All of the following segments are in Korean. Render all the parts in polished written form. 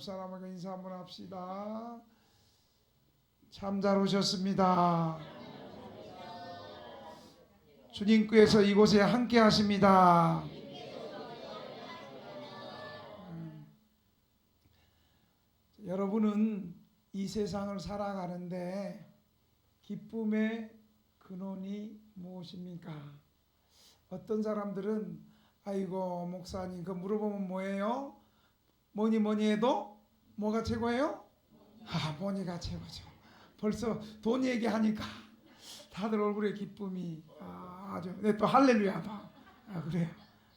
사람에게 인사 한번 합시다. 참 잘 오셨습니다. 주님께서 이곳에 함께 하십니다. 여러분은 이 세상을 살아가는데 기쁨의 근원이 무엇입니까? 어떤 사람들은 아이고 목사님 그 물어보면 뭐예요? 뭐니 해도 뭐가 최고예요? 뭐니가 최고죠. 벌써 돈 얘기하니까 다들 얼굴에 기쁨이 아주 또 할렐루야다. 그래요.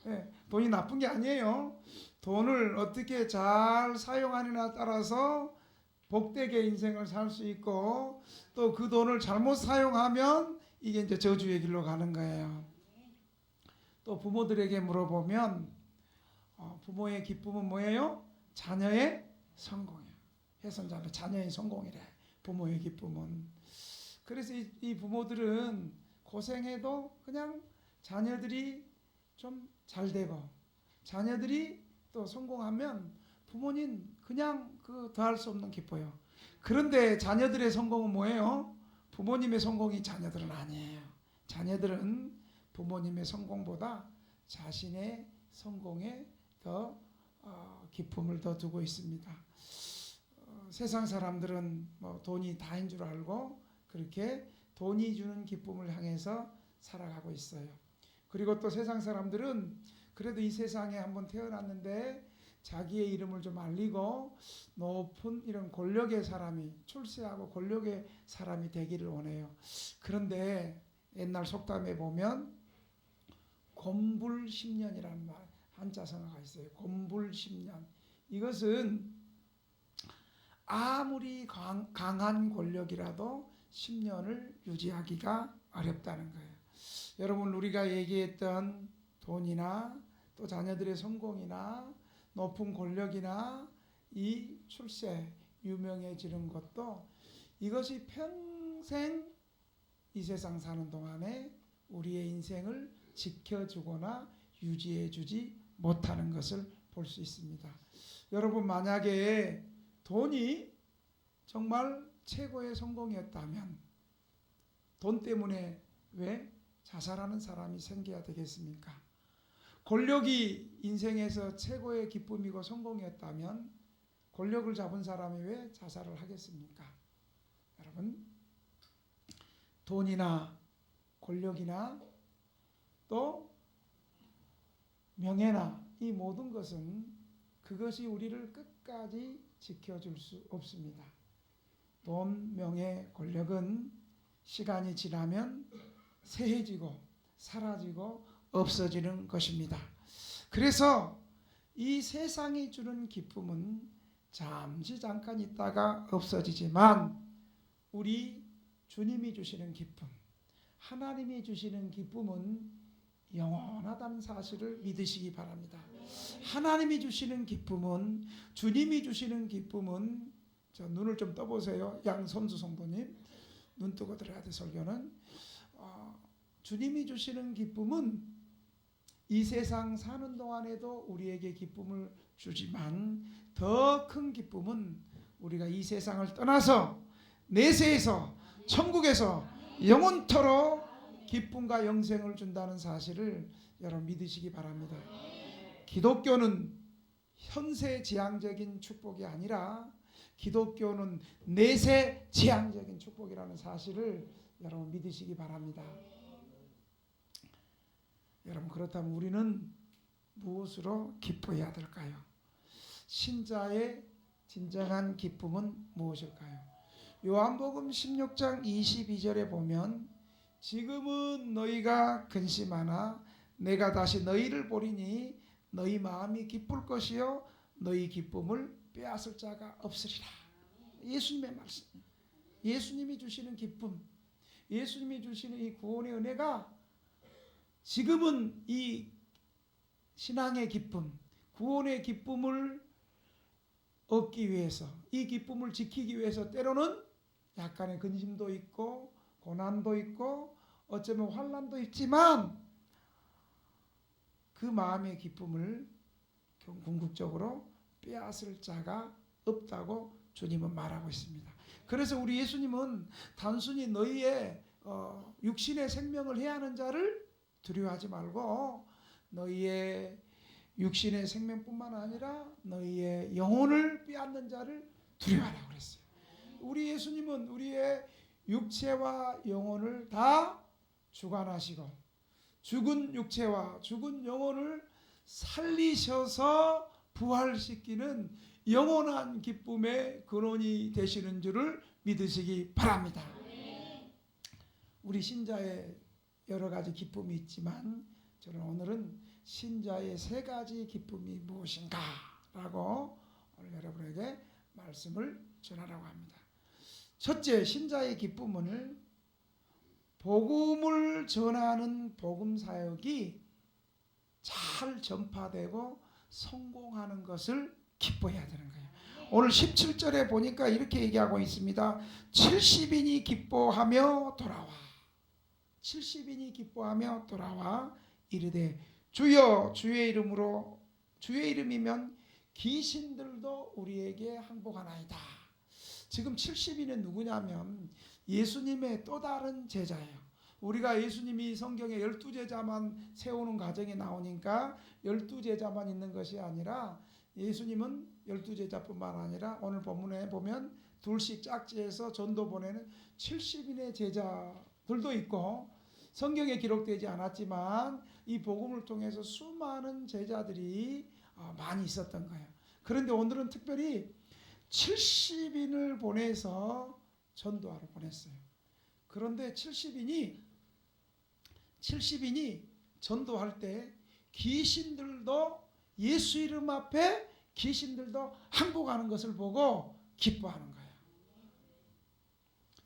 네, 돈이 나쁜 게 아니에요. 돈을 어떻게 잘 사용하느냐에 따라서 복되게 인생을 살 수 있고 또 그 돈을 잘못 사용하면 이게 이제 저주의 길로 가는 거예요. 또 부모들에게 물어보면 부모의 기쁨은 뭐예요? 자녀의 성공이에요. 해선자는 자녀의 성공이래. 부모의 기쁨은. 그래서 이 부모들은 고생해도 그냥 자녀들이 좀 잘 되고 자녀들이 또 성공하면 부모님 그냥 더할 수 없는 기뻐요. 그런데 자녀들의 성공은 뭐예요? 부모님의 성공이 자녀들은 아니에요. 자녀들은 부모님의 성공보다 자신의 성공에 더 기쁨을 더 두고 있습니다. 세상 사람들은 뭐 돈이 다인 줄 알고 그렇게 돈이 주는 기쁨을 향해서 살아가고 있어요. 그리고 또 세상 사람들은 그래도 이 세상에 한번 태어났는데 자기의 이름을 좀 알리고 높은 이런 권력의 사람이 출세하고 권력의 사람이 되기를 원해요. 그런데 옛날 속담에 보면 곤불10년이라는 말 한자성어가 있어요. 곤불10년. 이것은 아무리 강한 권력이라도 10년을 유지하기가 어렵다는 거예요. 여러분 우리가 얘기했던 돈이나 또 자녀들의 성공이나 높은 권력이나 이 출세, 유명해지는 것도 이것이 평생 이 세상 사는 동안에 우리의 인생을 지켜주거나 유지해주지 못하는 것을 볼 수 있습니다. 여러분 만약에 돈이 정말 최고의 성공이었다면 돈 때문에 왜 자살하는 사람이 생겨야 되겠습니까? 권력이 인생에서 최고의 기쁨이고 성공이었다면 권력을 잡은 사람이 왜 자살을 하겠습니까? 여러분 돈이나 권력이나 또 명예나 이 모든 것은 그것이 우리를 끝까지 지켜줄 수 없습니다. 돈, 명예, 권력은 시간이 지나면 쇠해지고 사라지고 없어지는 것입니다. 그래서 이 세상이 주는 기쁨은 잠깐 있다가 없어지지만 우리 주님이 주시는 기쁨, 하나님이 주시는 기쁨은 영원하다는 사실을 믿으시기 바랍니다. 하나님이 주시는 기쁨은 주님이 주시는 기쁨은 저 눈을 좀 떠보세요. 양선수 성도님 눈 뜨고 들어야 돼. 설교는 주님이 주시는 기쁨은 이 세상 사는 동안에도 우리에게 기쁨을 주지만 더 큰 기쁨은 우리가 이 세상을 떠나서 내세에서 천국에서 영원토록 기쁨과 영생을 준다는 사실을 여러분 믿으시기 바랍니다. 기독교는 현세지향적인 축복이 아니라 기독교는 내세지향적인 축복이라는 사실을 여러분 믿으시기 바랍니다. 여러분 그렇다면 우리는 무엇으로 기뻐해야 될까요? 신자의 진정한 기쁨은 무엇일까요? 요한복음 16장 22절에 보면 지금은 너희가 근심하나 내가 다시 너희를 보리니 너희 마음이 기쁠 것이요 너희 기쁨을 빼앗을 자가 없으리라. 예수님의 말씀. 예수님이 주시는 기쁨, 예수님이 주시는 이 구원의 은혜가 지금은 이 신앙의 기쁨, 구원의 기쁨을 얻기 위해서, 이 기쁨을 지키기 위해서 때로는 약간의 근심도 있고 고난도 있고 어쩌면 환난도 있지만 그 마음의 기쁨을 궁극적으로 빼앗을 자가 없다고 주님은 말하고 있습니다. 그래서 우리 예수님은 단순히 너희의 육신의 생명을 해하는 자를 두려워하지 말고 너희의 육신의 생명뿐만 아니라 너희의 영혼을 빼앗는 자를 두려워하라고 그랬어요. 우리 예수님은 우리의 육체와 영혼을 다 주관하시고 죽은 육체와 죽은 영혼을 살리셔서 부활시키는 영원한 기쁨의 근원이 되시는 줄을 믿으시기 바랍니다. 우리 신자의 여러 가지 기쁨이 있지만 저는 오늘은 신자의 세 가지 기쁨이 무엇인가 라고 오늘 여러분에게 말씀을 전하려고 합니다. 첫째, 신자의 기쁨은 복음을 전하는 복음 사역이 잘 전파되고 성공하는 것을 기뻐해야 되는 거예요. 오늘 17절에 보니까 이렇게 얘기하고 있습니다. 70인이 기뻐하며 돌아와. 70인이 기뻐하며 돌아와 이르되 주여 주의 이름으로 주의 이름이면 귀신들도 우리에게 항복하나이다. 지금 70인은 누구냐면 예수님의 또 다른 제자예요. 우리가 예수님이 성경에 12제자만 세우는 과정이 나오니까 12제자만 있는 것이 아니라 예수님은 12제자뿐만 아니라 오늘 본문에 보면 둘씩 짝지어서 전도 보내는 70인의 제자들도 있고 성경에 기록되지 않았지만 이 복음을 통해서 수많은 제자들이 많이 있었던 거예요. 그런데 오늘은 특별히 70인을 보내서 전도하러 보냈어요. 그런데 70인이 전도할 때 귀신들도 예수 이름 앞에 귀신들도 항복하는 것을 보고 기뻐하는 거예요.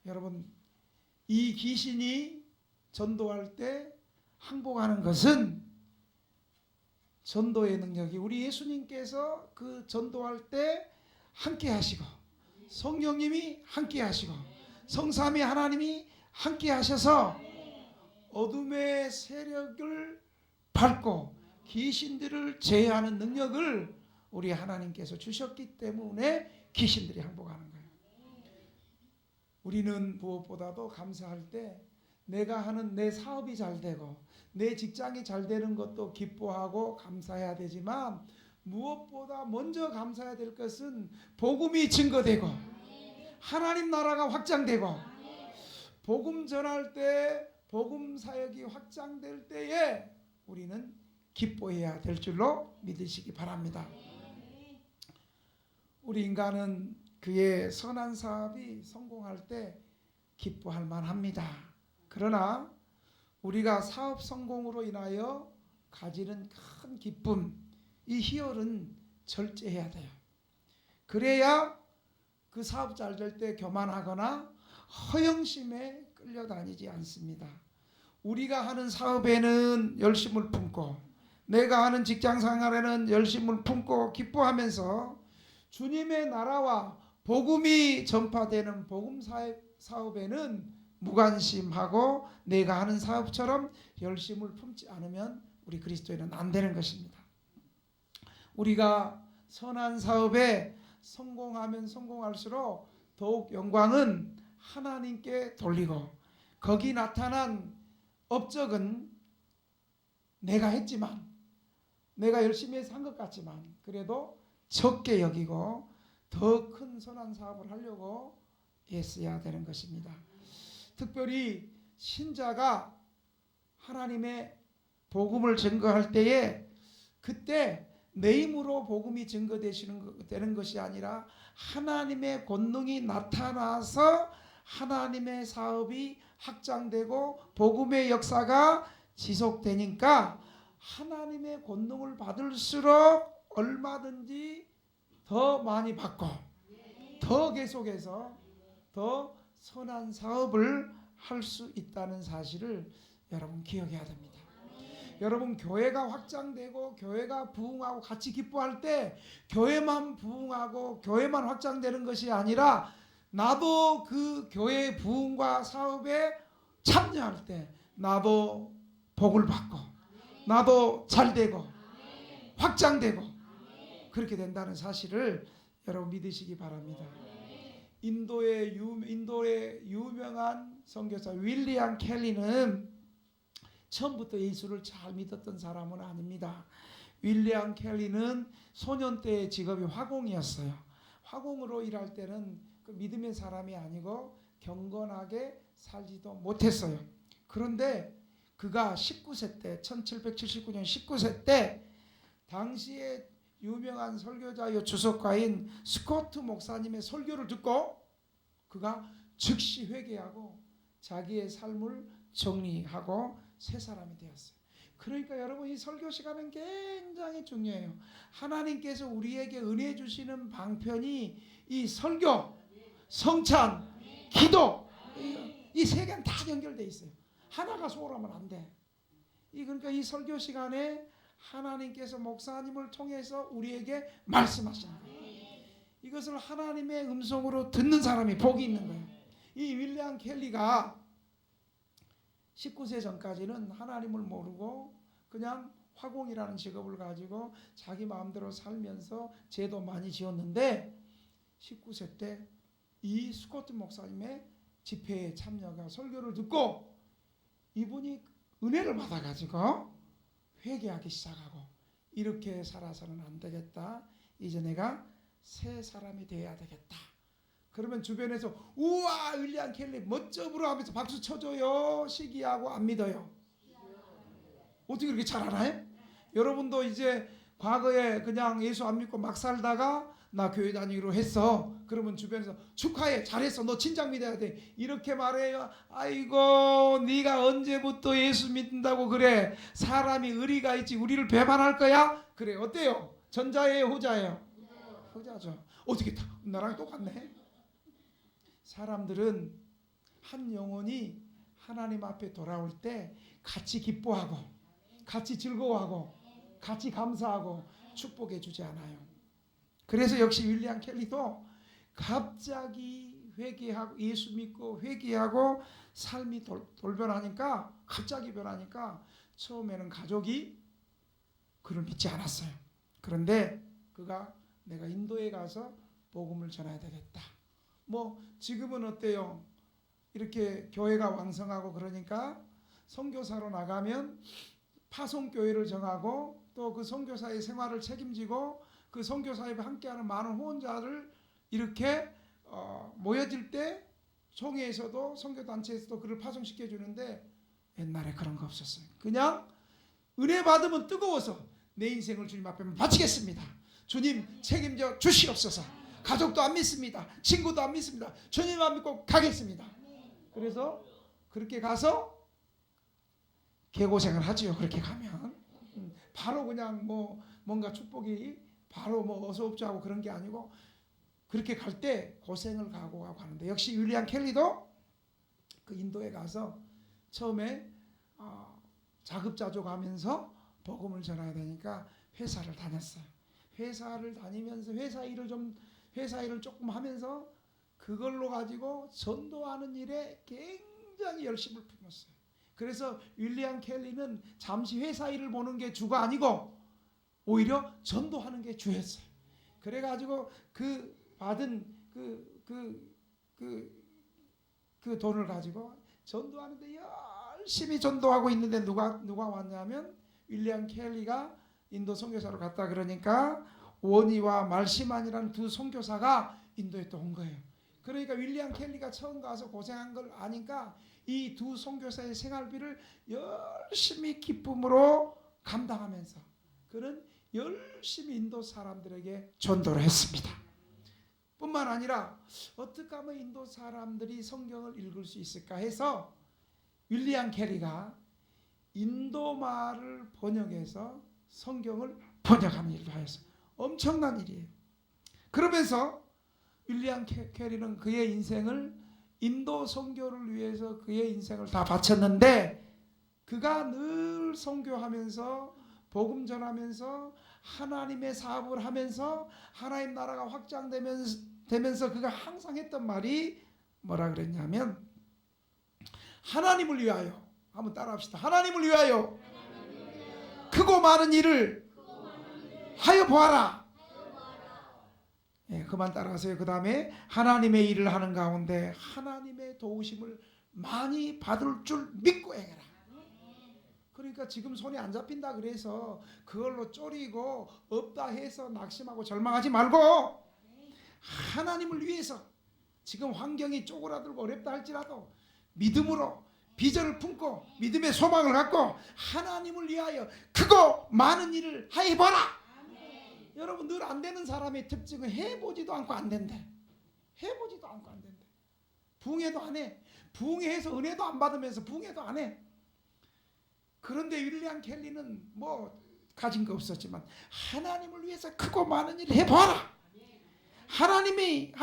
여러분, 이 귀신이 전도할 때 항복하는 것은 전도의 능력이 우리 예수님께서 그 전도할 때 함께 하시고 성령님이 함께 하시고 성삼위 하나님이 함께 하셔서 어둠의 세력을 밟고 귀신들을 제어하는 능력을 우리 하나님께서 주셨기 때문에 귀신들이 항복하는 거예요. 우리는 무엇보다도 감사할 때 내가 하는 내 사업이 잘 되고 내 직장이 잘 되는 것도 기뻐하고 감사해야 되지만 무엇보다 먼저 감사해야 될 것은 복음이 증거되고 하나님 나라가 확장되고 복음 전할 때 복음 사역이 확장될 때에 우리는 기뻐해야 될 줄로 믿으시기 바랍니다. 우리 인간은 그의 선한 사업이 성공할 때 기뻐할 만합니다. 그러나 우리가 사업 성공으로 인하여 가지는 큰 기쁨, 이 희열은 절제해야 돼요. 그래야 그 사업 잘 될 때 교만하거나 허영심에 끌려다니지 않습니다. 우리가 하는 사업에는 열심을 품고 내가 하는 직장 생활에는 열심을 품고 기뻐하면서 주님의 나라와 복음이 전파되는 복음 사업에는 무관심하고 내가 하는 사업처럼 열심을 품지 않으면 우리 그리스도인은 안 되는 것입니다. 우리가 선한 사업에 성공하면 성공할수록 더욱 영광은 하나님께 돌리고 거기 나타난 업적은 내가 했지만 내가 열심히 해서 한 것 같지만 그래도 적게 여기고 더 큰 선한 사업을 하려고 애써야 되는 것입니다. 특별히 신자가 하나님의 복음을 증거할 때에 그때 내 힘으로 복음이 증거되는 것이 아니라 하나님의 권능이 나타나서 하나님의 사업이 확장되고 복음의 역사가 지속되니까 하나님의 권능을 받을수록 얼마든지 더 많이 받고 더 계속해서 더 선한 사업을 할 수 있다는 사실을 여러분 기억해야 됩니다. 여러분, 교회가 확장되고 교회가 부흥하고 같이 기뻐할 때 교회만 부흥하고 교회만 확장되는 것이 아니라 나도 그 교회 부흥과 사업에 참여할 때 나도 복을 받고 나도 잘 되고 확장되고 그렇게 된다는 사실을 여러분 믿으시기 바랍니다. 인도의 유명한 선교사 윌리엄 켈리는 처음부터 예수를 잘 믿었던 사람은 아닙니다. 윌리엄 켈리는 소년 때의 직업이 화공이었어요. 화공으로 일할 때는 그 믿음의 사람이 아니고 경건하게 살지도 못했어요. 그런데 그가 19세 때 1779년 19세 때 당시에 유명한 설교자요 주석가인 스코트 목사님의 설교를 듣고 그가 즉시 회개하고 자기의 삶을 정리하고 새 사람이 되었어요. 그러니까 여러분 이 설교 시간은 굉장히 중요해요. 하나님께서 우리에게 은혜 주시는 방편이 이 설교, 성찬, 기도 이 세 개는 다 연결되어 있어요. 하나가 소홀하면 안 돼. 그러니까 이 설교 시간에 하나님께서 목사님을 통해서 우리에게 말씀하시는 거예요. 이것을 하나님의 음성으로 듣는 사람이 복이 있는 거예요. 이 윌리엄 켈리가 19세 전까지는 하나님을 모르고 그냥 화공이라는 직업을 가지고 자기 마음대로 살면서 죄도 많이 지었는데 19세 때 이 스코트 목사님의 집회에 참여가 설교를 듣고 이분이 은혜를 받아가지고 회개하기 시작하고 이렇게 살아서는 안 되겠다. 이제 내가 새 사람이 되어야 되겠다. 그러면 주변에서 우와 윌리엄 켈리 멋져 보러 하면서 박수 쳐줘요. 시기하고 안 믿어요. 어떻게 그렇게 잘 알아요? 여러분도 이제 과거에 그냥 예수 안 믿고 막 살다가 나 교회 다니기로 했어. 그러면 주변에서 축하해 잘했어 너 진작 믿어야 돼 이렇게 말해요. 아이고 네가 언제부터 예수 믿는다고 그래. 사람이 의리가 있지 우리를 배반할 거야? 그래 어때요? 전자예요 후자예요? 후자죠. 어떻게 나랑 똑같네. 사람들은 한 영혼이 하나님 앞에 돌아올 때 같이 기뻐하고 같이 즐거워하고 같이 감사하고 축복해 주지 않아요. 그래서 역시 윌리엄 켈리도 갑자기 회개하고 예수 믿고 회개하고 삶이 돌변하니까 갑자기 변하니까 처음에는 가족이 그를 믿지 않았어요. 그런데 그가 내가 인도에 가서 복음을 전해야 되겠다. 뭐 지금은 어때요? 이렇게 교회가 왕성하고 그러니까 선교사로 나가면 파송교회를 정하고 또 그 선교사의 생활을 책임지고 그 선교사에 함께하는 많은 후원자를 이렇게 모여질 때 총회에서도 선교단체에서도 그를 파송시켜 주는데 옛날에 그런 거 없었어요. 그냥 은혜 받으면 뜨거워서 내 인생을 주님 앞에 바치겠습니다. 주님 책임져 주시옵소서. 가족도 안 믿습니다. 친구도 안 믿습니다. 주님 안 믿고 가겠습니다. 그래서 그렇게 가서 개고생을 하지요. 그렇게 가면 바로 그냥 뭐 뭔가 축복이 바로 뭐 어서 옵자 하고 그런 게 아니고 그렇게 갈 때 고생을 가고 하는데 역시 윌리엄 켈리도 그 인도에 가서 처음에 자급자족하면서 복음을 전해야 되니까 회사를 다녔어요. 회사를 다니면서 회사 일을 조금 하면서 그걸로 가지고 전도하는 일에 굉장히 열심을 품었어요. 그래서 윌리엄 켈리는 잠시 회사 일을 보는 게 주가 아니고 오히려 전도하는 게 주였어요. 그래가지고 그 받은 그 돈을 가지고 전도하는데 열심히 전도하고 있는데 누가 왔냐면 윌리엄 켈리가 인도 선교사로 갔다 그러니까 원이와 말시만이라는 두 선교사가 인도에 또 온 거예요. 그러니까 윌리엄 켈리가 처음 가서 고생한 걸 아니까 이 두 선교사의 생활비를 열심히 기쁨으로 감당하면서 그는 열심히 인도 사람들에게 전도를 했습니다. 뿐만 아니라 어떻게 하면 인도 사람들이 성경을 읽을 수 있을까 해서 윌리엄 켈리가 인도 말을 번역해서 성경을 번역하는 일도 하였어요. 엄청난 일이에요. 그러면서 윌리엄 켈리는 그의 인생을 인도 선교를 위해서 그의 인생을 다 바쳤는데 그가 늘 선교하면서 복음 전하면서 하나님의 사업을 하면서 하나님 나라가 확장되면서 그가 항상 했던 말이 뭐라 그랬냐면 하나님을 위하여 한번 따라합시다. 하나님을 위하여 크고 많은 일을 하여 보아라. 그만 따라하세요. 그 다음에 하나님의 일을 하는 가운데 하나님의 도우심을 많이 받을 줄 믿고 행해라. 그러니까 지금 손이 안 잡힌다 그래서 그걸로 쪼리고 없다 해서 낙심하고 절망하지 말고 하나님을 위해서 지금 환경이 쪼그라들고 어렵다 할지라도 믿음으로 비전을 품고 믿음의 소망을 갖고 하나님을 위하여 크고 많은 일을 해보라. 여러분, 늘 안 되는 사람의 특징은 해보지도 않고 안 된대. 해보지도 않고 안 된대. 부흥회도 안 해. 부흥회에서 은혜도 안 받으면서 부흥회도 안 해. 그런데 윌리엄 켈리는 뭐 가진 거 없었지만 하나님을 위해서 크고 많은 일을 해봐라. 하나님이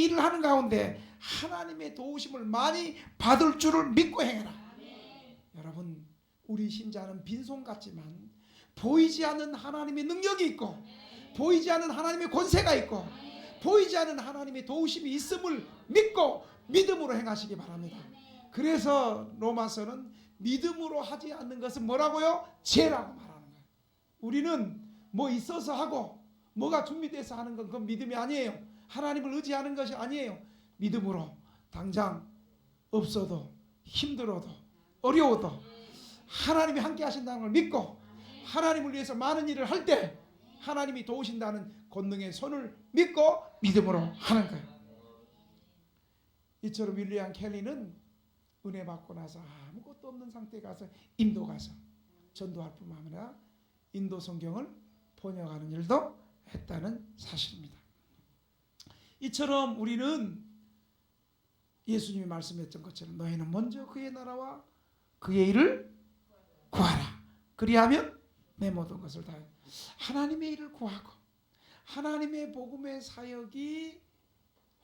일을 하는 가운데 하나님의 도우심을 많이 받을 줄을 믿고 행해라. 여러분, 우리 신자는 빈손 같지만 보이지 않는 하나님의 능력이 있고 보이지 않는 하나님의 권세가 있고 보이지 않는 하나님의 도우심이 있음을 믿고 믿음으로 행하시기 바랍니다. 그래서 로마서는 믿음으로 하지 않는 것은 뭐라고요? 죄라고 말하는 거예요. 우리는 뭐 있어서 하고 뭐가 준비돼서 하는 건 그건 믿음이 아니에요. 하나님을 의지하는 것이 아니에요. 믿음으로 당장 없어도 힘들어도 어려워도 하나님이 함께 하신다는 걸 믿고 하나님을 위해서 많은 일을 할 때 하나님이 도우신다는 권능의 손을 믿고 믿음으로 하는 거예요. 이처럼 윌리엄 켈리는 은혜 받고 나서 아무것도 없는 상태에 가서 인도 가서 전도할 뿐만 아니라 인도 성경을 번역하는 일도 했다는 사실입니다. 이처럼 우리는 예수님이 말씀했던 것처럼 너희는 먼저 그의 나라와 그의 일을 구하라. 그리하면 내 모든 것을 다 하나님의 일을 구하고 하나님의 복음의 사역이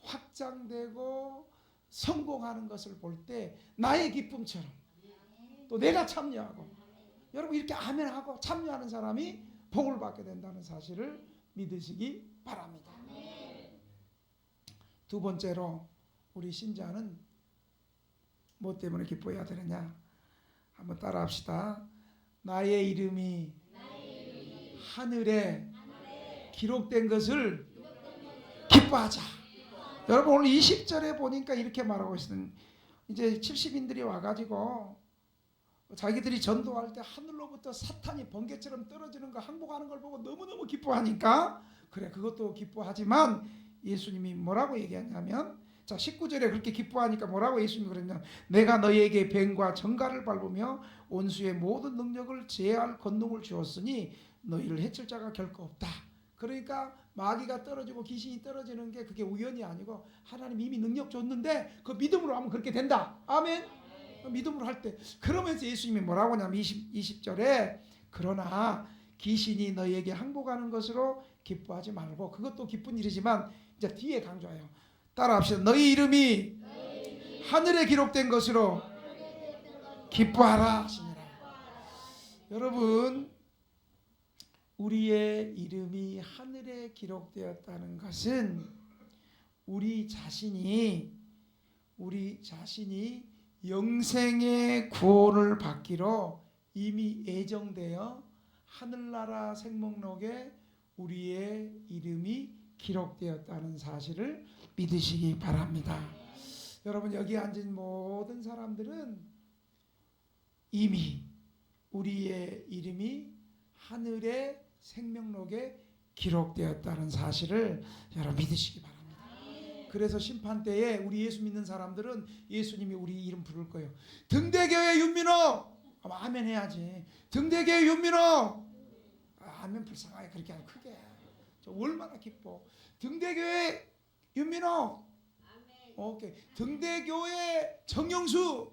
확장되고 성공하는 것을 볼 때 나의 기쁨처럼 또 내가 참여하고 여러분 이렇게 아멘하고 참여하는 사람이 복을 받게 된다는 사실을 믿으시기 바랍니다. 두 번째로 우리 신자는 뭐 때문에 기뻐해야 되느냐? 한번 따라합시다. 나의 이름이 하늘에 기록된 것을 기뻐하자. 여러분 오늘 20절에 보니까 이렇게 말하고 있어요. 이제 70인들이 와가지고 자기들이 전도할 때 하늘로부터 사탄이 번개처럼 떨어지는 거 항복하는 걸 보고 너무너무 기뻐하니까 그래 그것도 기뻐하지만 예수님이 뭐라고 얘기하냐면 자 19절에 그렇게 기뻐하니까 뭐라고 예수님이 그랬냐, 내가 너희에게 뱀과 정갈을 밟으며 원수의 모든 능력을 제할 권능을 주었으니 너희를 해칠 자가 결코 없다. 그러니까 마귀가 떨어지고 귀신이 떨어지는 게 그게 우연이 아니고 하나님 이미 능력 줬는데 그 믿음으로 하면 그렇게 된다. 아멘. 믿음으로 할 때 그러면서 예수님이 뭐라고 하냐면 20절에 그러나 귀신이 너희에게 항복하는 것으로 기뻐하지 말고, 그것도 기쁜 일이지만 이제 뒤에 강조해요. 따라합시다. 너희 이름이 하늘에 기록된 것으로 기뻐하라 하시니라. 여러분 우리의 이름이 하늘에 기록되었다는 것은 우리 자신이 영생의 구원을 받기로 이미 예정되어 하늘나라 생명록에 우리의 이름이 기록되었다는 사실을 믿으시기 바랍니다. 여러분 여기 앉은 모든 사람들은 이미 우리의 이름이 하늘의 생명록에 기록되었다는 사실을 여러분 믿으시기 바랍니다. 그래서 심판 때에 우리 예수 믿는 사람들은 예수님이 우리 이름 부를 거예요. 등대교회 윤민호 아멘 해야지. 등대교회 윤민호 아멘 불쌍하게 그렇게 하면 크게 저 얼마나 기뻐. 등대교회 윤민호 오케이. 등대교회 정영수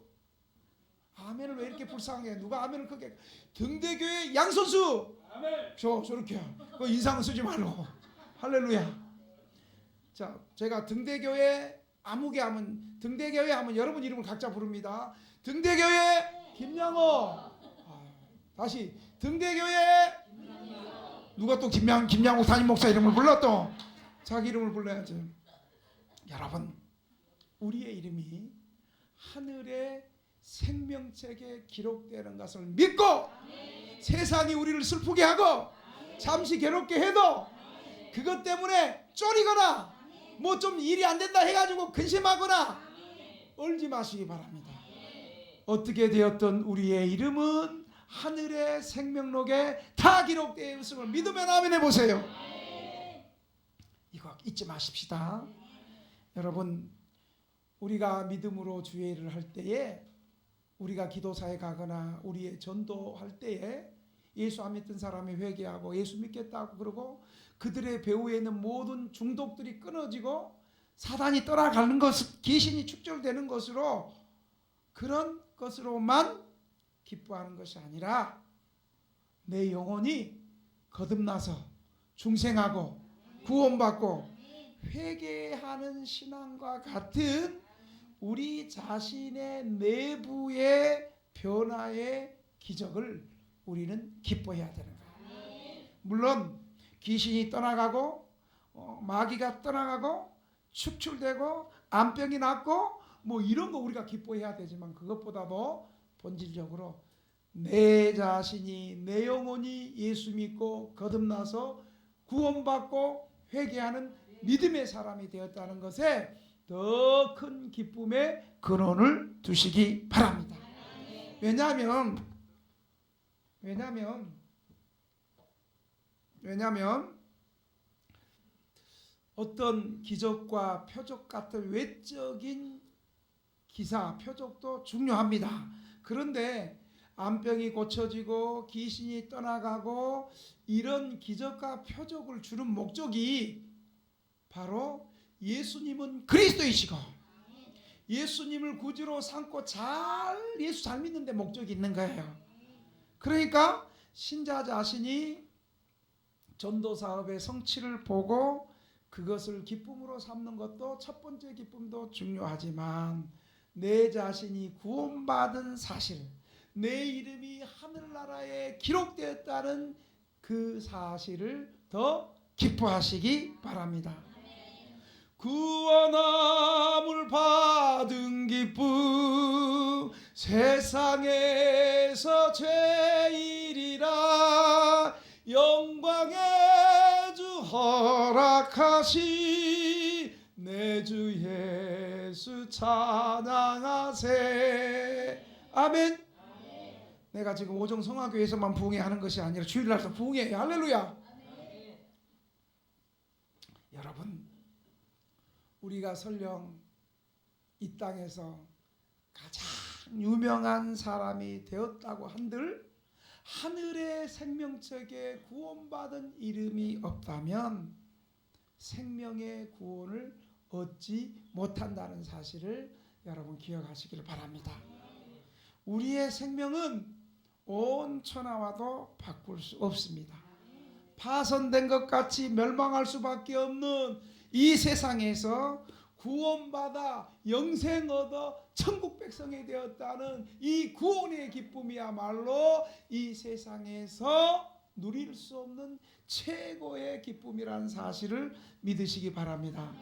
아멘을 왜 이렇게 불쌍하게 해? 누가 아멘을 크게. 등대교회 양선수 아멘. 저렇게 그 인상은 쓰지 말고 할렐루야. 자, 제가 등대교회 아무개 하면 등대교회 하면 여러분 이름을 각자 부릅니다. 등대교회 김양호. 다시 등대교회 누가 또 김양호 담임 목사 이름을 불러 또 자기 이름을 불러야지. 여러분 우리의 이름이 하늘의 생명책에 기록되는 것을 믿고 세상이 우리를 슬프게 하고 잠시 괴롭게 해도 그것 때문에 쫄이거나 뭐 좀 일이 안 된다 해가지고 근심하거나 얼지 마시기 바랍니다. 어떻게 되었던 우리의 이름은 하늘의 생명록에 다 기록되어 있음을 믿으면 아멘 해보세요. 이거 잊지 마십시다. 여러분, 우리가 믿음으로 주의 일을 할 때에, 우리가 기도사에 가거나 우리의 전도할 때에 예수 안 믿던 사람이 회개하고 예수 믿겠다고 그러고 그들의 배후에 있는 모든 중독들이 끊어지고 사단이 떠나가는 것, 귀신이 축절되는 것으로, 그런 것으로만 기뻐하는 것이 아니라 내 영혼이 거듭나서 중생하고 구원받고 회개하는 신앙과 같은 우리 자신의 내부의 변화의 기적을 우리는 기뻐해야 되는 거예요. 물론 귀신이 떠나가고 마귀가 떠나가고 축출되고 암병이 낫고 뭐 이런 거 우리가 기뻐해야 되지만, 그것보다도 본질적으로 내 자신이, 내 영혼이 예수 믿고 거듭나서 구원받고 회개하는 믿음의 사람이 되었다는 것에 더 큰 기쁨의 근원을 두시기 바랍니다. 왜냐하면 어떤 기적과 표적 같은 외적인 기사, 표적도 중요합니다. 그런데 암병이 고쳐지고 귀신이 떠나가고 이런 기적과 표적을 주는 목적이 바로 예수님은 그리스도이시고 예수님을 구주로 삼고 예수 잘 믿는 데 목적이 있는 거예요. 그러니까 신자 자신이 전도 사업의 성취를 보고 그것을 기쁨으로 삼는 것도 첫 번째 기쁨도 중요하지만, 내 자신이 구원받은 사실, 내 이름이 하늘나라에 기록되었다는 그 사실을 더 기뻐하시기 바랍니다. 구원함을 받은 기쁨 세상에서 제일이라, 영광의 주 허락하시 내 주 예수 찬양하세. 아멘. 내가 지금 오정 성화교회에서만 부흥회하는 것이 아니라 주일날도 부흥회. 할렐루야. 여러분, 우리가 설령 이 땅에서 가장 유명한 사람이 되었다고 한들 하늘의 생명책에 구원받은 이름이 없다면 생명의 구원을 얻지 못한다는 사실을 여러분 기억하시기를 바랍니다. 우리의 생명은 온 천하와도 바꿀 수 없습니다. 파손된 것 같이 멸망할 수밖에 없는 이 세상에서 구원받아 영생 얻어 천국 백성이 되었다는 이 구원의 기쁨이야말로 이 세상에서 누릴 수 없는 최고의 기쁨이라는 사실을 믿으시기 바랍니다.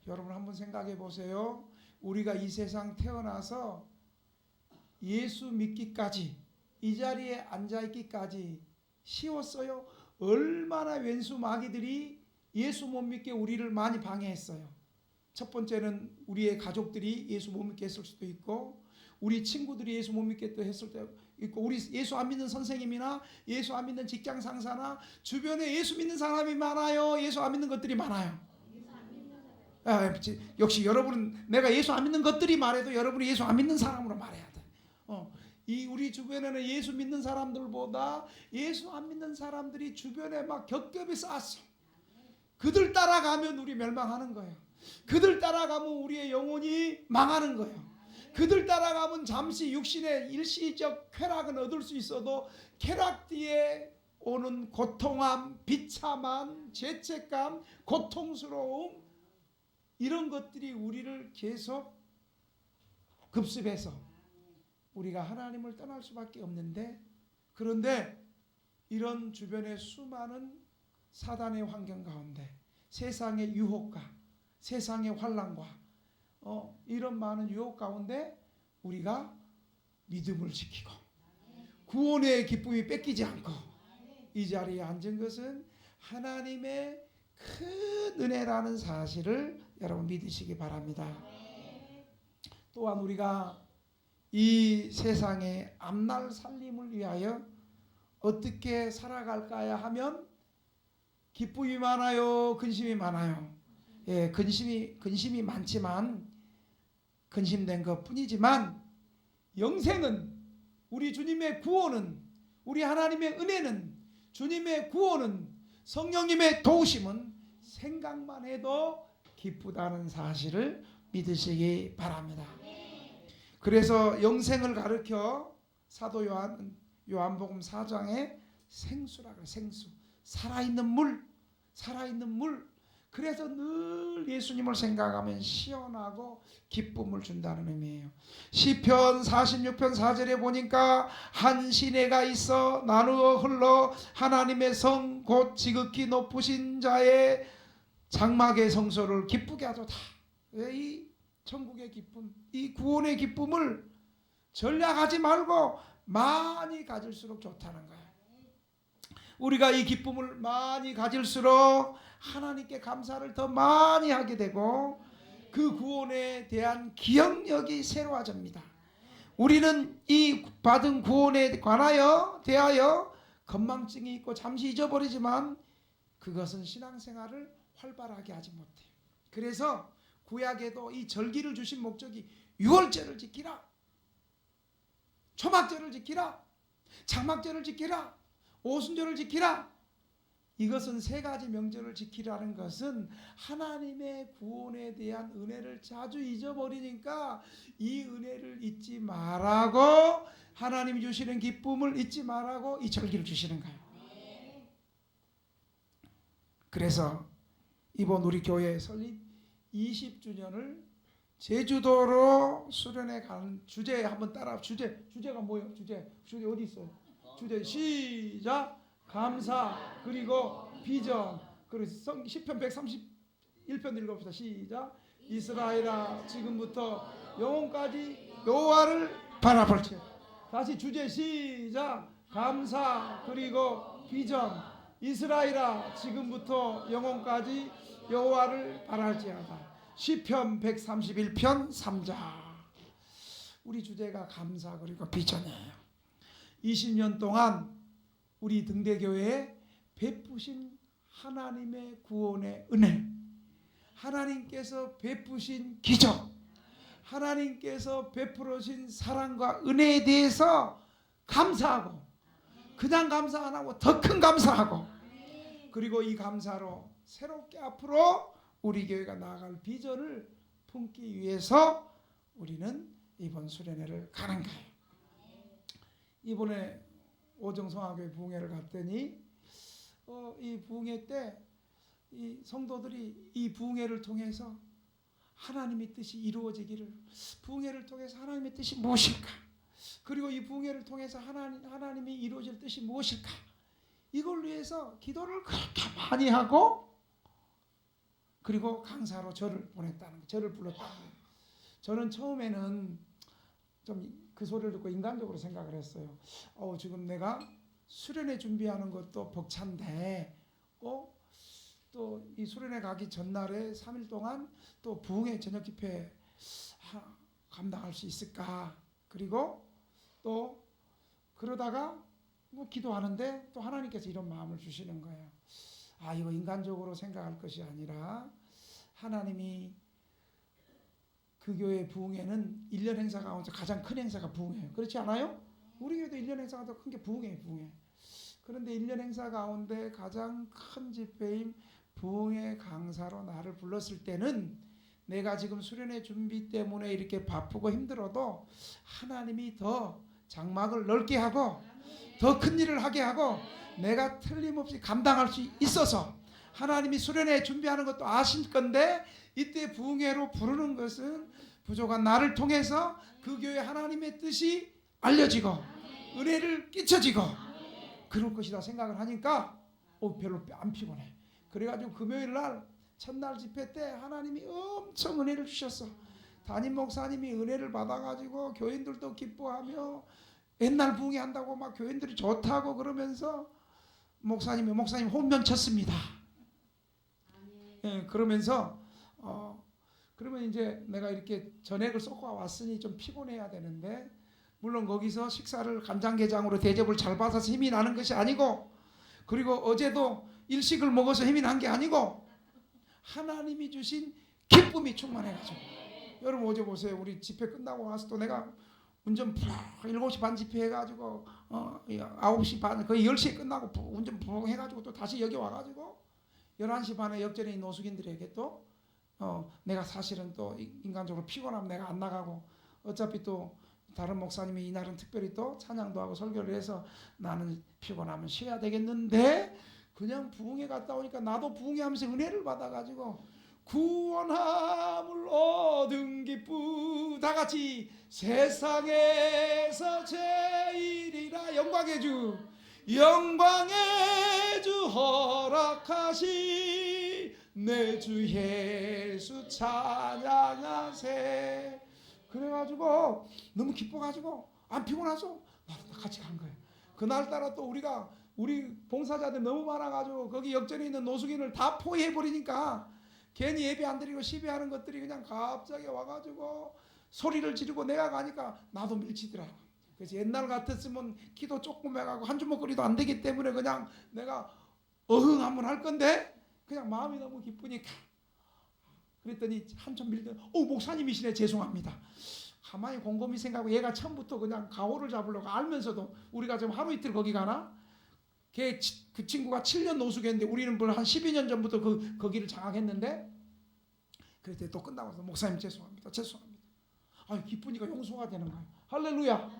여러분 한번 생각해 보세요. 우리가 이 세상 태어나서 예수 믿기까지, 이 자리에 앉아있기까지 쉬웠어요? 얼마나 왼수 마귀들이 예수 못 믿게 우리를 많이 방해했어요. 첫 번째는 우리의 가족들이 예수 못 믿게 했을 수도 있고, 우리 친구들이 예수 못 믿게 했을 때도 있고, 우리 예수 안 믿는 선생님이나 예수 안 믿는 직장 상사나 주변에 예수 믿는 사람이 많아요, 예수 안 믿는 것들이 많아요? 역시 여러분은, 내가 예수 안 믿는 것들이 말해도 여러분이 예수 안 믿는 사람으로 말해야 돼. 이 우리 주변에는 예수 믿는 사람들보다 예수 안 믿는 사람들이 주변에 막 겹겹이 쌓았어. 그들 따라가면 우리 멸망하는 거예요. 그들 따라가면 우리의 영혼이 망하는 거예요. 그들 따라가면 잠시 육신의 일시적 쾌락은 얻을 수 있어도 쾌락 뒤에 오는 고통함, 비참함, 죄책감, 고통스러움, 이런 것들이 우리를 계속 급습해서 우리가 하나님을 떠날 수밖에 없는데, 그런데 이런 주변의 수많은 사단의 환경 가운데, 세상의 유혹과 세상의 환난과 이런 많은 유혹 가운데 우리가 믿음을 지키고 구원의 기쁨이 뺏기지 않고 이 자리에 앉은 것은 하나님의 큰 은혜라는 사실을 여러분 믿으시기 바랍니다. 또한 우리가 이 세상의 앞날 살림을 위하여 어떻게 살아갈까야 하면 기쁨이 많아요, 근심이 많아요. 예, 근심이 많지만 근심된 것뿐이지만 영생은, 우리 주님의 구원은, 우리 하나님의 은혜는, 주님의 구원은, 성령님의 도우심은 생각만 해도 기쁘다는 사실을 믿으시기 바랍니다. 그래서 영생을 가르쳐 사도 요한복음 4장에 생수라 그래. 생수, 살아있는 물. 그래서 늘 예수님을 생각하면 시원하고 기쁨을 준다는 의미예요. 시편 46편 4절에 보니까 한 시내가 있어 나누어 흘러 하나님의 성 곧 지극히 높으신 자의 장막의 성소를 기쁘게 하도다. 이 천국의 기쁨, 이 구원의 기쁨을 전략하지 말고 많이 가질수록 좋다는 거예요. 우리가 이 기쁨을 많이 가질수록 하나님께 감사를 더 많이 하게 되고 그 구원에 대한 기억력이 새로워집니다. 우리는 이 받은 구원에 대하여 건망증이 있고 잠시 잊어버리지만 그것은 신앙생활을 활발하게 하지 못해요. 그래서 구약에도 이 절기를 주신 목적이 유월절을 지키라, 초막절을 지키라, 장막절을 지키라, 오순절을 지키라. 이것은 세 가지 명절을 지키라는 것은 하나님의 구원에 대한 은혜를 자주 잊어버리니까 이 은혜를 잊지 말라고, 하나님이 주시는 기쁨을 잊지 말라고 이 절기를 주시는 거예요. 그래서 이번 우리 교회 설립 20주년을 제주도로 수련회 가는 주제 한번 따라. 주제가 뭐예요? 주제 어디 있어요? 주제 시작. 감사, 그리고 비전. 그리고 시편 131편 읽어봅시다. 시작. 이스라엘아 지금부터 영원까지 여호와를 바라볼지어다. 다시 주제 시작. 감사, 그리고 비전. 이스라엘아 지금부터 영원까지 여호와를 바랄지어다. 시편 131편 3절. 우리 주제가 감사 그리고 비전이에요. 20년 동안 우리 등대교회에 베푸신 하나님의 구원의 은혜, 하나님께서 베푸신 기적, 하나님께서 베풀어신 사랑과 은혜에 대해서 감사하고, 그냥 감사 안 하고 더 큰 감사하고, 그리고 이 감사로 새롭게 앞으로 우리 교회가 나아갈 비전을 품기 위해서 우리는 이번 수련회를 가는 거예요. 이번에 오정성화교회 부흥회를 갔더니 이 부흥회 때 이 성도들이 이 부흥회를 통해서 하나님의 뜻이 이루어지기를, 부흥회를 통해서 하나님의 뜻이 무엇일까, 그리고 이 부흥회를 통해서 하나님이 이루어질 뜻이 무엇일까, 이걸 위해서 기도를 그렇게 많이 하고, 그리고 강사로 저를 보냈다는 거예요. 저를 불렀다는 거예요. 저는 처음에는 좀 그 소리를 듣고 인간적으로 생각을 했어요. 지금 내가 수련회 준비하는 것도 벅찬데 또 이 수련회 가기 전날에 3일 동안 또 부흥회 저녁 집회 감당할 수 있을까. 그리고 또 그러다가 뭐 기도하는데 또 하나님께서 이런 마음을 주시는 거예요. 이거 인간적으로 생각할 것이 아니라 하나님이 그 교회 부흥회는 1년 행사 가운데 가장 큰 행사가 부흥회예요. 그렇지 않아요? 우리 교회도 1년 행사가 더 큰 게 부흥회예요. 부흥회. 그런데 1년 행사 가운데 가장 큰 집회인 부흥회 강사로 나를 불렀을 때는 내가 지금 수련회 준비 때문에 이렇게 바쁘고 힘들어도 하나님이 더 장막을 넓게 하고 더 큰 일을 하게 하고 내가 틀림없이 감당할 수 있어서 하나님이 수련회 준비하는 것도 아실 건데 이때 부흥회로 부르는 것은 부족한 나를 통해서 그 교회 하나님의 뜻이 알려지고 은혜를 끼쳐지고 그럴 것이다 생각을 하니까 별로 안 피곤해. 그래가지고 금요일 날 첫날 집회 때 하나님이 엄청 은혜를 주셨어. 담임 목사님이 은혜를 받아가지고 교인들도 기뻐하며 옛날 부흥회 한다고 막 교인들이 좋다고 그러면서 목사님 홈런 쳤습니다. 예, 그러면서 그러면 이제 내가 이렇게 전액을 쏟고 왔으니 좀 피곤해야 되는데, 물론 거기서 식사를 간장게장으로 대접을 잘 받아서 힘이 나는 것이 아니고, 그리고 어제도 일식을 먹어서 힘이 난 게 아니고 하나님이 주신 기쁨이 충만해가지고. 여러분 어제 보세요. 우리 집회 끝나고 와서 또 내가 운전 7시 반 집회 해가지고 9시 반 거의 10시에 끝나고 운전 푹 해가지고 또 다시 여기 와가지고 11시 반에 역전에 있는 노숙인들에게 또 내가 사실은 또 인간적으로 피곤하면 내가 안 나가고, 어차피 또 다른 목사님이 이날은 특별히 또 찬양도 하고 설교를 해서 나는 피곤하면 쉬어야 되겠는데, 그냥 부흥회 갔다 오니까 나도 부흥회 하면서 은혜를 받아가지고 구원함을 얻은 기쁨, 다 같이 세상에서 제일이라 영광의 주, 영광의 주 허락하시 내 주 예수 찬양하세. 그래가지고 너무 기뻐가지고 안 피곤하죠? 나도 같이 간 거예요. 그날따라 또 우리 봉사자들 너무 많아가지고 거기 역전에 있는 노숙인을 다 포위해버리니까 괜히 예배 안 드리고 시비하는 것들이 그냥 갑자기 와가지고 소리를 지르고 내가 가니까 나도 밀치더라. 그래서 옛날 같았으면 기도 조금 해가고 한 주먹거리도 안 되기 때문에 그냥 내가 어흥 한번 할 건데, 그냥 마음이 너무 기쁘니까 그랬더니 한참 밀더니 목사님이시네, 죄송합니다. 가만히 곰곰이 생각하고 얘가 처음부터 그냥 가오를 잡으려고 알면서도 우리가 지금 하루 이틀 거기 가나? 그 친구가 7년 노숙했는데 우리는 한 12년 전부터 거기를 장악했는데, 그랬더니 또 끝나고 나서 목사님 죄송합니다. 기쁘니까 용서가 되는 거예요. 할렐루야.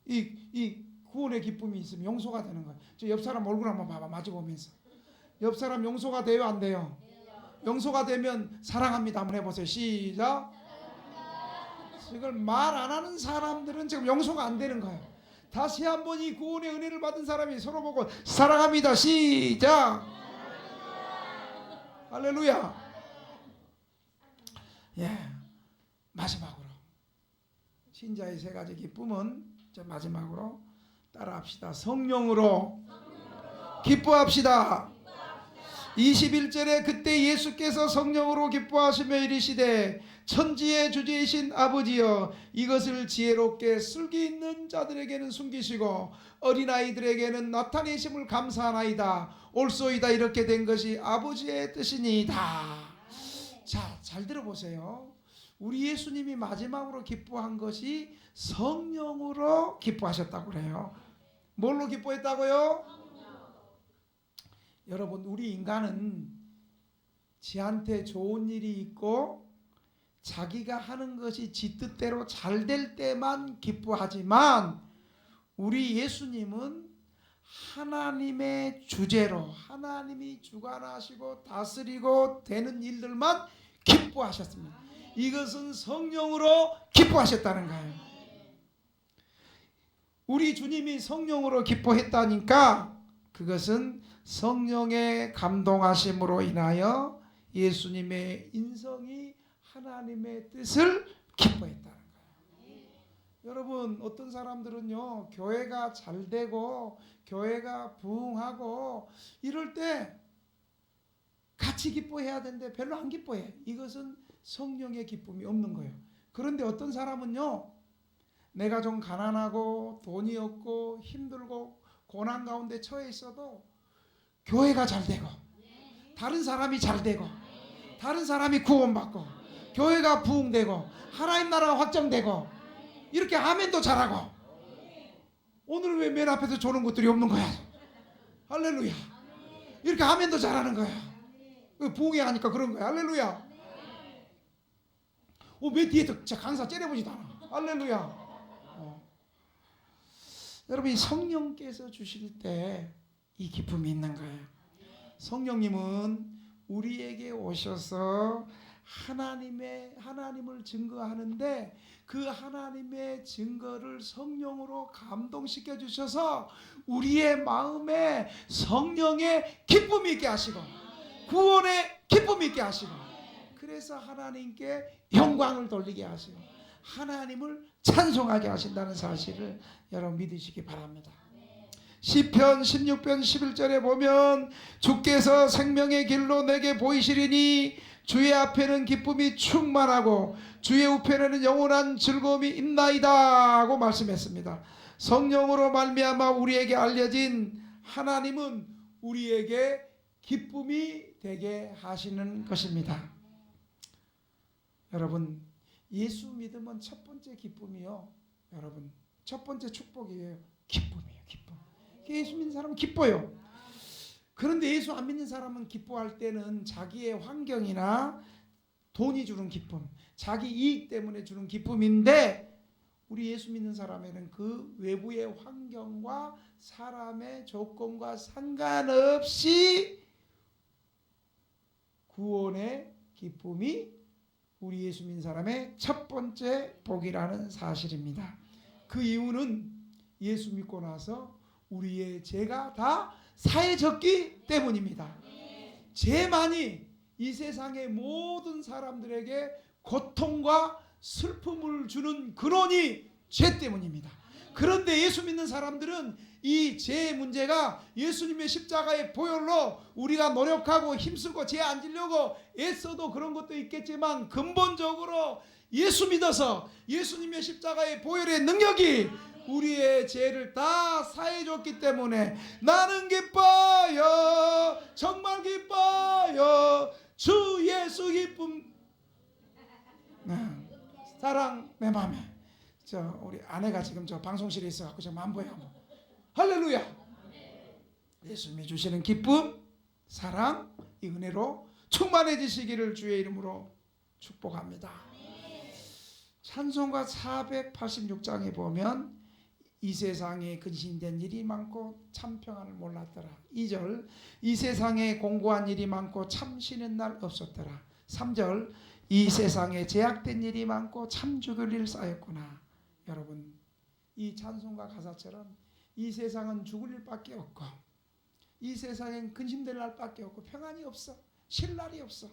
이 구원의 기쁨이 있으면 용서가 되는 거예요. 저 옆 사람 얼굴 한번 봐봐, 마주보면서. 옆 사람 용서가 돼요, 안 돼요? 용서가 되면 사랑합니다 한번 해보세요. 시작. 이걸 말 안 하는 사람들은 지금 용서가 안 되는 거예요. 다시 한번 이 구원의 은혜를 받은 사람이 서로 보고 사랑합니다. 시작. 할렐루야. 예, 마지막으로 신자의 세 가지 기쁨은 마지막으로 따라합시다. 성령으로 기뻐합시다. 21절에 그때 예수께서 성령으로 기뻐하시며 이르시되 천지의 주제이신 아버지여, 이것을 지혜롭게 슬기 있는 자들에게는 숨기시고 어린아이들에게는 나타내심을 감사하나이다. 옳소이다. 이렇게 된 것이 아버지의 뜻이니이다. 자, 잘 들어보세요. 우리 예수님이 마지막으로 기뻐한 것이 성령으로 기뻐하셨다고 그래요. 뭘로 기뻐했다고요? 여러분, 우리 인간은 지한테 좋은 일이 있고 자기가 하는 것이 지 뜻대로 잘 될 때만 기뻐하지만, 우리 예수님은 하나님의 주제로 하나님이 주관하시고 다스리고 되는 일들만 기뻐하셨습니다. 이것은 성령으로 기뻐하셨다는 거예요. 우리 주님이 성령으로 기뻐했다니까 그것은 성령의 감동하심으로 인하여 예수님의 인성이 하나님의 뜻을 기뻐했다는 거예요. 여러분, 어떤 사람들은요, 교회가 잘 되고 교회가 부흥하고 이럴 때 같이 기뻐해야 되는데 별로 안 기뻐해. 이것은 성령의 기쁨이 없는 거예요. 그런데 어떤 사람은요, 내가 좀 가난하고 돈이 없고 힘들고 고난 가운데 처해 있어도 교회가 잘 되고 다른 사람이 잘 되고 다른 사람이 구원받고 교회가 부흥되고 하나님 나라가 확정되고 이렇게 아멘도 잘하고, 오늘 왜 맨 앞에서 조는 것들이 없는 거야? 할렐루야. 이렇게 아멘도 잘하는 거야. 부흥회 하니까 그런 거야. 할렐루야. 맨 뒤에 강사 째려보지도 않아. 할렐루야. 여러분, 이 성령께서 주실 때 이 기쁨이 있는 거예요. 성령님은 우리에게 오셔서 하나님을 증거하는데 그 하나님의 증거를 성령으로 감동시켜 주셔서 우리의 마음에 성령의 기쁨이 있게 하시고 구원의 기쁨이 있게 하시고, 그래서 하나님께 영광을 돌리게 하시고 하나님을 찬송하게 하신다는 사실을 여러분 믿으시기 바랍니다. 시편 16편 11절에 보면 주께서 생명의 길로 내게 보이시리니 주의 앞에는 기쁨이 충만하고 주의 우편에는 영원한 즐거움이 있나이다 하고 말씀했습니다. 성령으로 말미암아 우리에게 알려진 하나님은 우리에게 기쁨이 되게 하시는 것입니다. 여러분, 예수 믿으면 첫 번째 기쁨이요, 여러분 첫 번째 축복이에요. 기쁨이에요. 기쁨. 예수 믿는 사람은 기뻐요. 그런데 예수 안 믿는 사람은 기뻐할 때는 자기의 환경이나 돈이 주는 기쁨, 자기 이익 때문에 주는 기쁨인데, 우리 예수 믿는 사람에는 그 외부의 환경과 사람의 조건과 상관없이 구원의 기쁨이 우리 예수 믿는 사람의 첫 번째 복이라는 사실입니다. 그 이유는 예수 믿고 나서 우리의 죄가 다 사해졌기 때문입니다. 죄만이 이 세상의 모든 사람들에게 고통과 슬픔을 주는 근원이 죄 때문입니다. 그런데 예수 믿는 사람들은 이 죄의 문제가 예수님의 십자가의 보혈로 우리가 노력하고 힘쓰고 죄 안 지려고 애써도 그런 것도 있겠지만, 근본적으로 예수 믿어서 예수님의 십자가의 보혈의 능력이 우리의 죄를 다 사해줬기 때문에 나는 기뻐요, 정말 기뻐요, 주 예수 기쁨. 사랑 내 맘에. 우리 아내가 지금 저 방송실에 있어갖고 지금 만보에 한번 할렐루야. 예수님이 주시는 기쁨, 사랑, 이 은혜로 충만해지시기를 주의 이름으로 축복합니다. 찬송가 486장에 보면 이 세상에 근심된 일이 많고 참 평안을 몰랐더라. 2절, 이 세상에 공고한 일이 많고 참 쉬는 날 없었더라. 3절, 이 세상에 제약된 일이 많고 참 죽을 일 쌓였구나. 여러분, 이 찬송가 가사처럼 이 세상은 죽을 일밖에 없고, 이 세상엔 근심될 날밖에 없고 평안이 없어, 쉴 날이 없어.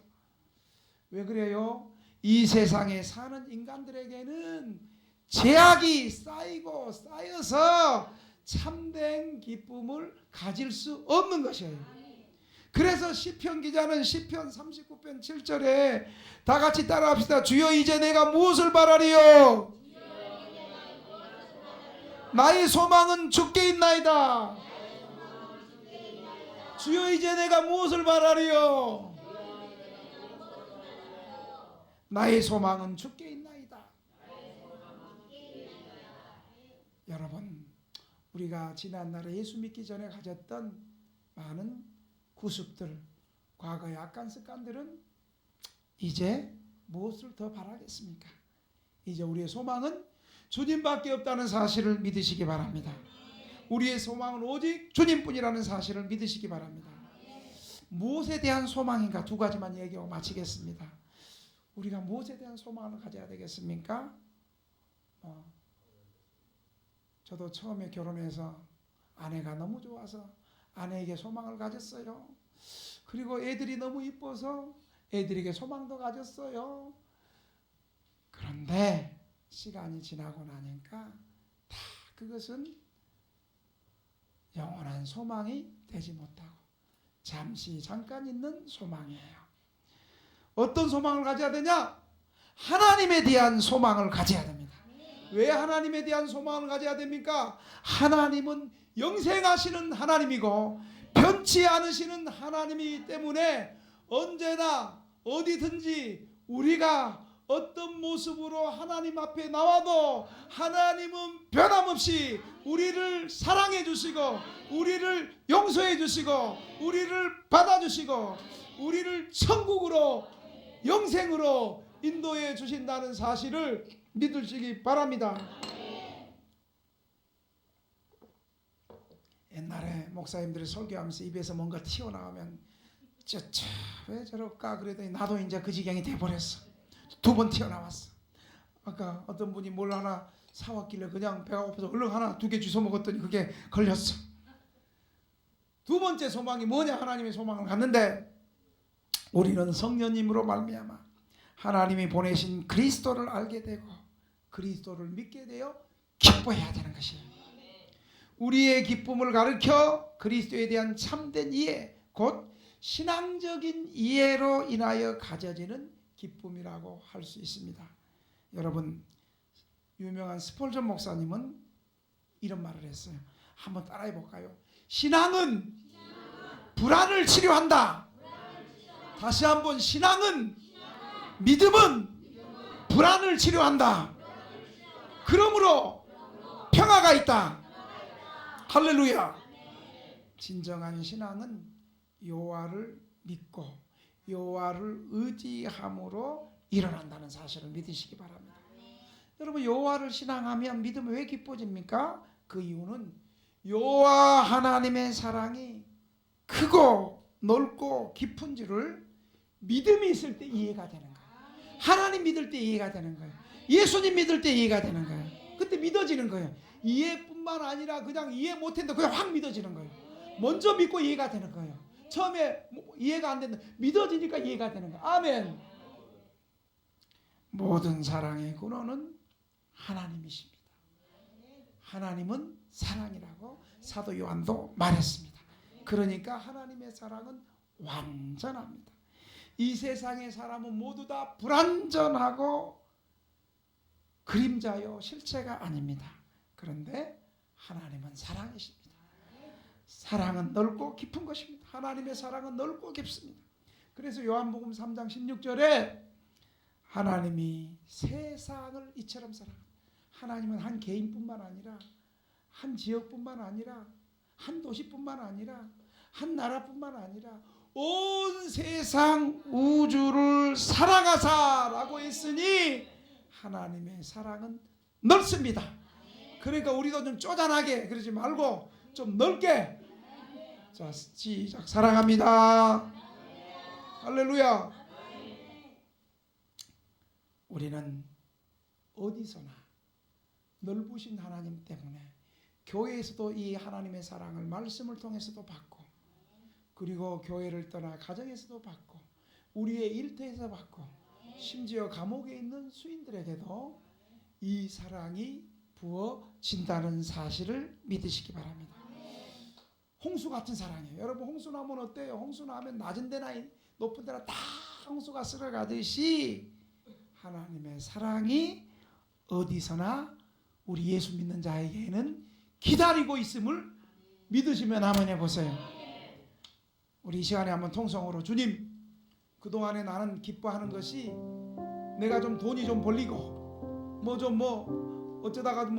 왜 그래요? 이 세상에 사는 인간들에게는 제약이 쌓이고 쌓여서 참된 기쁨을 가질 수 없는 것이에요. 그래서 시편 기자는 시편 39편 7절에 다 같이 따라합시다. 주여 이제 내가 무엇을 바라리요? 나의 소망은 주께 있나이다. 주여 이제 내가 무엇을 바라리요? 나의 소망은 주께 있나이다. 여러분, 우리가 지난날에 예수 믿기 전에 가졌던 많은 구습들, 과거의 악한 습관들은 이제 무엇을 더 바라겠습니까? 이제 우리의 소망은 주님밖에 없다는 사실을 믿으시기 바랍니다. 우리의 소망은 오직 주님뿐이라는 사실을 믿으시기 바랍니다. 무엇에 대한 소망인가? 두 가지만 얘기하고 마치겠습니다. 우리가 무엇에 대한 소망을 가져야 되겠습니까? 저도 처음에 결혼해서 아내가 너무 좋아서 아내에게 소망을 가졌어요. 그리고 애들이 너무 이뻐서 애들에게 소망도 가졌어요. 그런데 시간이 지나고 나니까 다 그것은 영원한 소망이 되지 못하고 잠시 잠깐 있는 소망이에요. 어떤 소망을 가져야 되냐? 하나님에 대한 소망을 가져야 됩니다. 왜 하나님에 대한 소망을 가져야 됩니까? 하나님은 영생하시는 하나님이고 변치 않으시는 하나님이기 때문에 언제나 어디든지 우리가 어떤 모습으로 하나님 앞에 나와도 하나님은 변함없이 우리를 사랑해 주시고 우리를 용서해 주시고 우리를 받아주시고 우리를 천국으로 영생으로 인도해 주신다는 사실을 믿으시기 바랍니다. 옛날에 목사님들이 설교하면서 입에서 뭔가 튀어나오면 왜 저럴까 그랬더니 나도 이제 그 지경이 돼버렸어. 2번 튀어나왔어. 아까 어떤 분이 뭘 하나 사왔길래 그냥 배가 고파서 얼른 하나 2개 주워 먹었더니 그게 걸렸어. 두 번째 소망이 뭐냐? 하나님의 소망을 갖는데 우리는 성령님으로 말미암아 하나님이 보내신 그리스도를 알게 되고 그리스도를 믿게 되어 기뻐해야 되는 것이에요. 우리의 기쁨을 가르쳐 그리스도에 대한 참된 이해, 곧 신앙적인 이해로 인하여 가져지는 기쁨이라고 할 수 있습니다. 여러분, 유명한 스폴전 목사님은 이런 말을 했어요. 한번 따라해 볼까요? 신앙은 불안을 치료한다. 다시 한번, 신앙은, 믿음은 불안을 치료한다. 그러므로 평화가 있다. 할렐루야. 진정한 신앙은 여호와를 믿고 여호와를 의지함으로 일어난다는 사실을 믿으시기 바랍니다. 여러분, 여호와를 신앙하면 믿음이 왜 깊어집니까? 그 이유는 여호와 하나님의 사랑이 크고 넓고 깊은지를 믿음이 있을 때 이해가 되는 거예요. 하나님 믿을 때 이해가 되는 거예요. 예수님 믿을 때 이해가 되는 거예요. 그때 믿어지는 거예요. 이해뿐만 아니라 그냥 이해 못했는데 그냥 확 믿어지는 거예요. 먼저 믿고 이해가 되는 거예요. 처음에 이해가 안 된다. 믿어지니까 이해가 되는 거예요. 아멘. 모든 사랑의 근원은 하나님이십니다. 하나님은 사랑이라고 사도 요한도 말했습니다. 그러니까 하나님의 사랑은 완전합니다. 이 세상의 사람은 모두 다 불완전하고 그림자요 실체가 아닙니다. 그런데 하나님은 사랑이십니다. 사랑은 넓고 깊은 것입니다. 하나님의 사랑은 넓고 깊습니다. 그래서 요한복음 3장 16절에 하나님이 세상을 이처럼 사랑합니다. 하나님은 한 개인뿐만 아니라 한 지역뿐만 아니라 한 도시뿐만 아니라 한 나라뿐만 아니라 온 세상 우주를 사랑하사라고 했으니 하나님의 사랑은 넓습니다. 그러니까 우리도 좀 쪼잔하게 그러지 말고 좀 넓게. 자, 시작. 사랑합니다. 할렐루야. 우리는 어디서나 넓으신 하나님 때문에 교회에서도 이 하나님의 사랑을 말씀을 통해서도 받고, 그리고 교회를 떠나 가정에서도 받고, 우리의 일터에서 받고, 심지어 감옥에 있는 수인들에게도 이 사랑이 부어진다는 사실을 믿으시기 바랍니다. 홍수 같은 사랑이에요. 여러분, 홍수 나면 어때요? 홍수 나면 낮은 데나 높은 데나 다 홍수가 쓸어가듯이 하나님의 사랑이 어디서나 우리 예수 믿는 자에게는 기다리고 있음을 믿으시면 한번 해보세요. 우리 이 시간에 한번 통성으로, 주님, 그동안에 나는 기뻐하는 것이 내가 좀 돈이 좀 벌리고 어쩌다가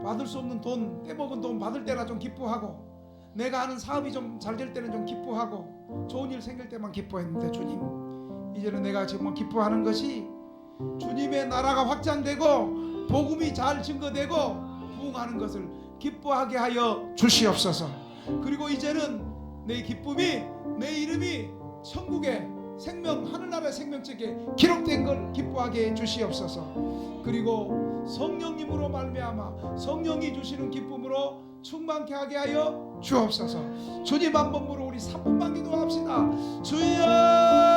받을 수 없는 돈, 떼먹은 돈 받을 때나 좀 기뻐하고, 내가 하는 사업이 좀 잘 될 때는 좀 기뻐하고, 좋은 일 생길 때만 기뻐했는데, 주님, 이제는 내가 정말 기뻐하는 것이 주님의 나라가 확장되고 복음이 잘 증거되고 부흥하는 것을 기뻐하게 하여 주시옵소서. 그리고 이제는 내 기쁨이, 내 이름이 천국의 생명, 하늘나라의 생명책에 기록된 걸 기뻐하게 해 주시옵소서. 그리고 성령님으로 말미암아 성령이 주시는 기쁨으로 충만케 하게 하여 주옵소서. 주님 한 번으로 우리 3분만 기도합시다. 주여